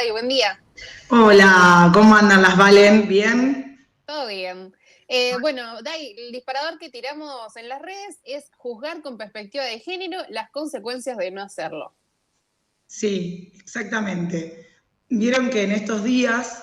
Dai, buen día. Hola, ¿cómo andan las Valen? ¿Bien? Todo bien. Bueno, Dai, el disparador que tiramos en las redes es juzgar con perspectiva de género las consecuencias de no hacerlo. Sí, exactamente. Vieron que en estos días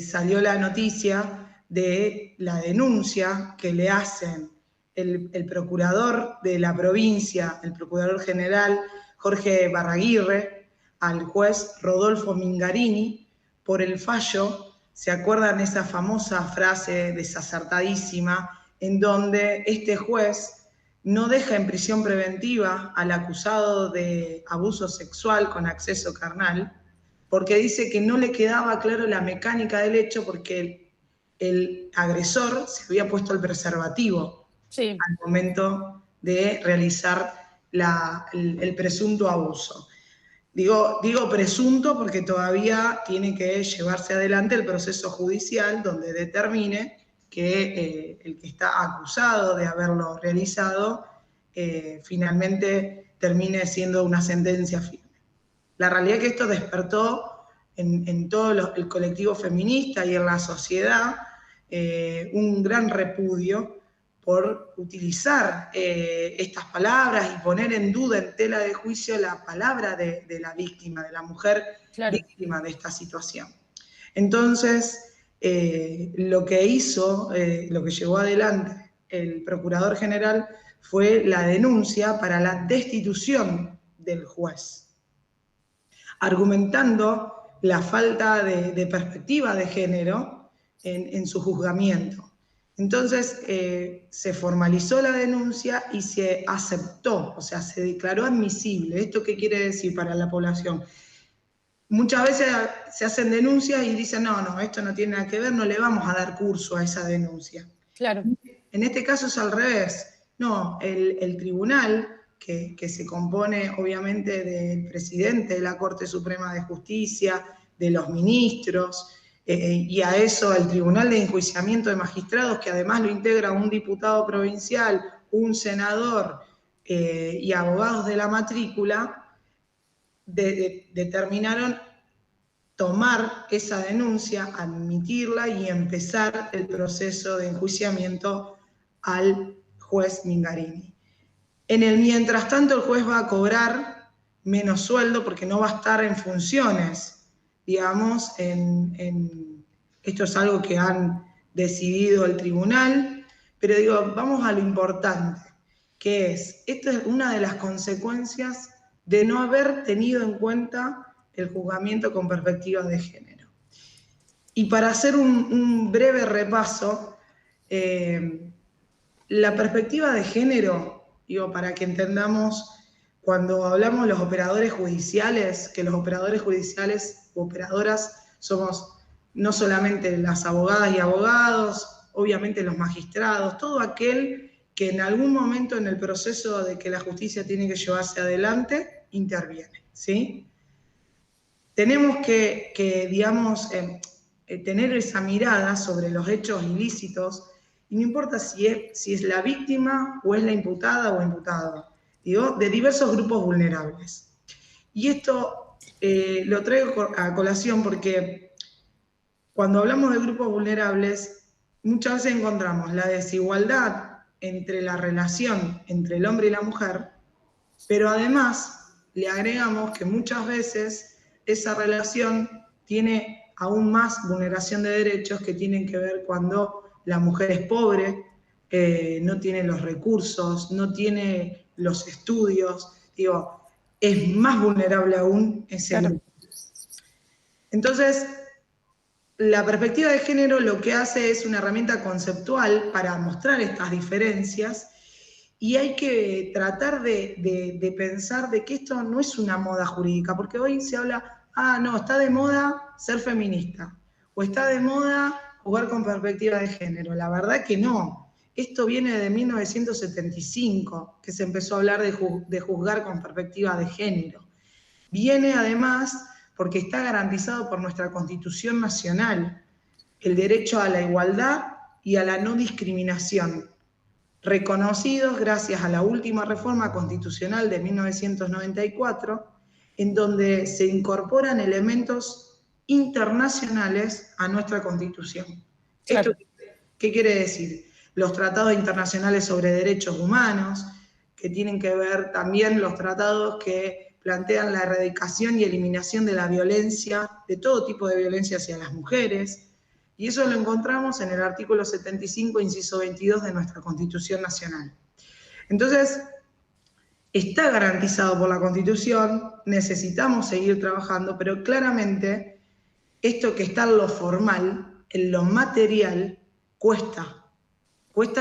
salió la noticia de la denuncia que le hacen el procurador de la provincia, el procurador general Jorge Barraguirre, al juez Rodolfo Mingarini por el fallo. ¿Se acuerdan esa famosa frase desacertadísima en donde este juez no deja en prisión preventiva al acusado de abuso sexual con acceso carnal, porque dice que no le quedaba claro la mecánica del hecho porque el agresor se había puesto el preservativo Sí. al momento de realizar el presunto abuso. Digo presunto porque todavía tiene que llevarse adelante el proceso judicial donde determine que el que está acusado de haberlo realizado finalmente termine siendo una sentencia firme. La realidad es que esto despertó en todo el colectivo feminista y en la sociedad un gran repudio por utilizar estas palabras y poner en duda, en tela de juicio, la palabra de la víctima, de la mujer Claro. víctima de esta situación. Entonces, lo que hizo, lo que llevó adelante el Procurador General fue la denuncia para la destitución del juez, argumentando la falta de perspectiva de género en su juzgamiento. Entonces se formalizó la denuncia y se aceptó, o sea, se declaró admisible. ¿Esto qué quiere decir para la población? Muchas veces se hacen denuncias y dicen, no, esto no tiene nada que ver, no le vamos a dar curso a esa denuncia. Claro. En este caso es al revés. No, el tribunal, que se compone obviamente del presidente de la Corte Suprema de Justicia, de los ministros, y a eso el Tribunal de Enjuiciamiento de Magistrados, que además lo integra un diputado provincial, un senador y abogados de la matrícula, determinaron tomar esa denuncia, admitirla y empezar el proceso de enjuiciamiento al juez Mingarini. En el mientras tanto, el juez va a cobrar menos sueldo porque no va a estar en funciones, digamos, esto es algo que han decidido el tribunal, pero digo, vamos a lo importante, que es, esta es una de las consecuencias de no haber tenido en cuenta el juzgamiento con perspectiva de género. Y para hacer un breve repaso, la perspectiva de género, digo, para que entendamos, cuando hablamos de los operadores judiciales, que los operadores judiciales u operadoras somos no solamente las abogadas y abogados, obviamente los magistrados, todo aquel que en algún momento en el proceso de que la justicia tiene que llevarse adelante, interviene, ¿sí? Tenemos que digamos, tener esa mirada sobre los hechos ilícitos, y no importa si es la víctima o es la imputada o imputado, digo, de diversos grupos vulnerables. Y esto lo traigo a colación porque cuando hablamos de grupos vulnerables, muchas veces encontramos la desigualdad entre la relación entre el hombre y la mujer, pero además le agregamos que muchas veces esa relación tiene aún más vulneración de derechos que tienen que ver cuando la mujer es pobre, no tiene los recursos, no tiene los estudios, digo, es más vulnerable aún ese grupo. Entonces, la perspectiva de género lo que hace es una herramienta conceptual para mostrar estas diferencias, y hay que tratar de pensar de que esto no es una moda jurídica, porque hoy se habla, no, está de moda ser feminista, o está de moda jugar con perspectiva de género. La verdad que no. Esto viene de 1975, que se empezó a hablar de juzgar con perspectiva de género. Viene además porque está garantizado por nuestra Constitución Nacional el derecho a la igualdad y a la no discriminación, reconocidos gracias a la última reforma constitucional de 1994, en donde se incorporan elementos internacionales a nuestra Constitución. Claro. ¿Esto qué quiere decir? Los tratados internacionales sobre derechos humanos, que tienen que ver también los tratados que plantean la erradicación y eliminación de la violencia, de todo tipo de violencia hacia las mujeres, y eso lo encontramos en el artículo 75, inciso 22 de nuestra Constitución Nacional. Entonces, está garantizado por la Constitución, necesitamos seguir trabajando, pero claramente esto que está en lo formal, en lo material, cuesta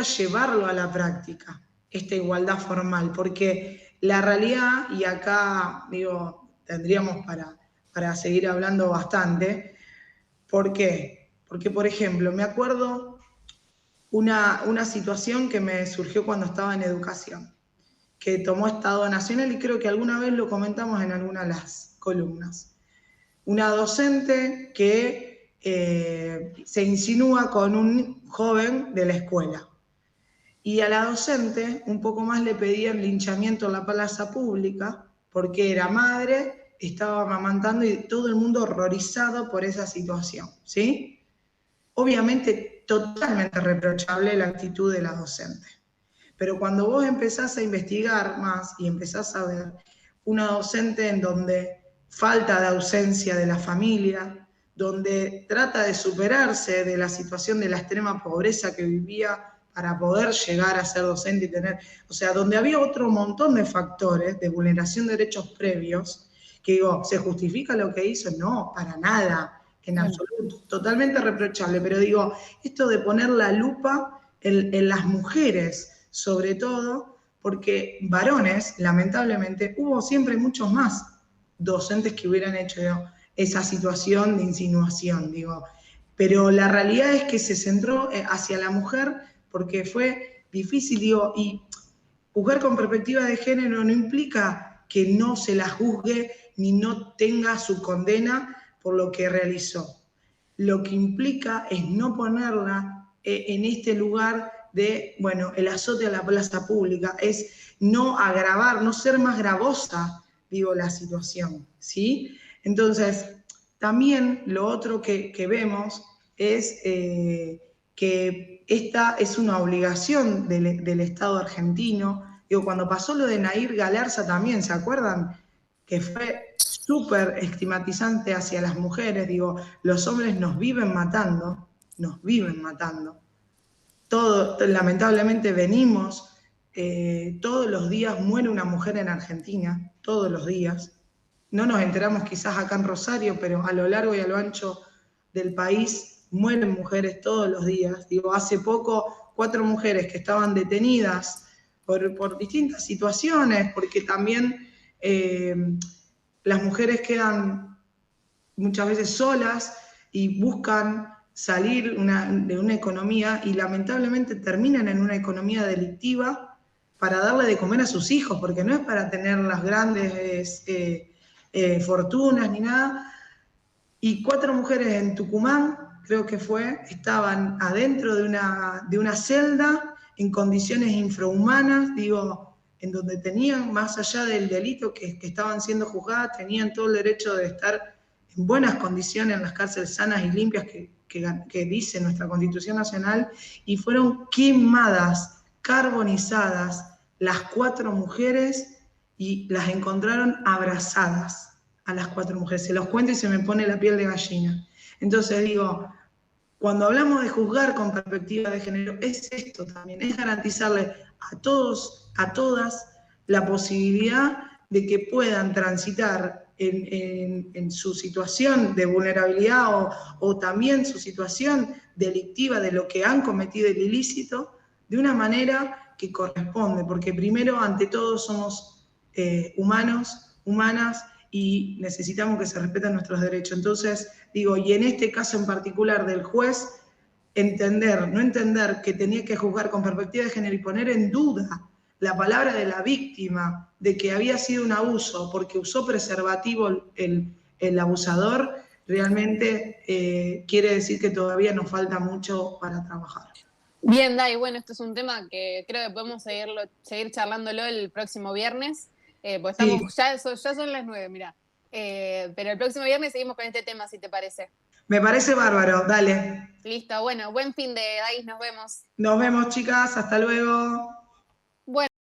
llevarlo a la práctica, esta igualdad formal, porque la realidad, y acá digo, tendríamos para seguir hablando bastante, ¿por qué? Porque, por ejemplo, me acuerdo una situación que me surgió cuando estaba en educación, que tomó Estado Nacional y creo que alguna vez lo comentamos en alguna de las columnas. Una docente que se insinúa con un joven de la escuela. Y a la docente un poco más le pedían linchamiento en la plaza pública porque era madre, estaba amamantando y todo el mundo horrorizado por esa situación, ¿sí? Obviamente totalmente reprochable la actitud de la docente. Pero cuando vos empezás a investigar más y empezás a ver una docente en donde falta de ausencia de la familia, donde trata de superarse de la situación de la extrema pobreza que vivía para poder llegar a ser docente y tener, o sea, donde había otro montón de factores de vulneración de derechos previos, que digo, ¿se justifica lo que hizo? No, para nada, en absoluto, totalmente reprochable, pero digo, esto de poner la lupa en las mujeres, sobre todo, porque varones, lamentablemente, hubo siempre muchos más docentes que hubieran hecho esa situación de insinuación, digo. Pero la realidad es que se centró hacia la mujer porque fue difícil, digo, y juzgar con perspectiva de género no implica que no se la juzgue ni no tenga su condena por lo que realizó. Lo que implica es no ponerla en este lugar de, bueno, el azote a la plaza pública, es no agravar, no ser más gravosa, digo, la situación, ¿sí? Entonces, también lo otro que vemos es que esta es una obligación del Estado argentino. Digo, cuando pasó lo de Nahir Galarza también, ¿se acuerdan? Que fue súper estigmatizante hacia las mujeres. Digo, los hombres nos viven matando, nos viven matando. Todo, lamentablemente venimos, todos los días muere una mujer en Argentina, todos los días. No nos enteramos quizás acá en Rosario, pero a lo largo y a lo ancho del país mueren mujeres todos los días. Digo, hace poco 4 mujeres que estaban detenidas por distintas situaciones, porque también las mujeres quedan muchas veces solas y buscan salir de una economía y lamentablemente terminan en una economía delictiva para darle de comer a sus hijos, porque no es para tener las grandes fortunas ni nada. Y 4 mujeres en Tucumán, creo que fue, estaban adentro de una celda en condiciones infrahumanas, digo, en donde tenían, más allá del delito que estaban siendo juzgadas, tenían todo el derecho de estar en buenas condiciones en las cárceles sanas y limpias que dice nuestra Constitución Nacional, y fueron quemadas, carbonizadas las 4 mujeres y las encontraron abrazadas a las 4 mujeres. Se los cuento y se me pone la piel de gallina. Entonces digo, cuando hablamos de juzgar con perspectiva de género, es esto también, es garantizarle a todos, a todas, la posibilidad de que puedan transitar en su situación de vulnerabilidad o también su situación delictiva de lo que han cometido el ilícito, de una manera que corresponde, porque primero, ante todo, somos humanos, humanas, y necesitamos que se respeten nuestros derechos. Entonces, digo, y en este caso en particular del juez, no entender que tenía que juzgar con perspectiva de género y poner en duda la palabra de la víctima de que había sido un abuso porque usó preservativo el abusador, realmente quiere decir que todavía nos falta mucho para trabajar. Bien, Dai, bueno, esto es un tema que creo que podemos seguir charlándolo el próximo viernes, pues estamos, Sí. ya son las 9, mirá. Pero el próximo viernes seguimos con este tema, si te parece. Me parece bárbaro, dale. Listo, bueno, buen fin de Dais, nos vemos. Nos vemos, chicas, hasta luego. Bueno.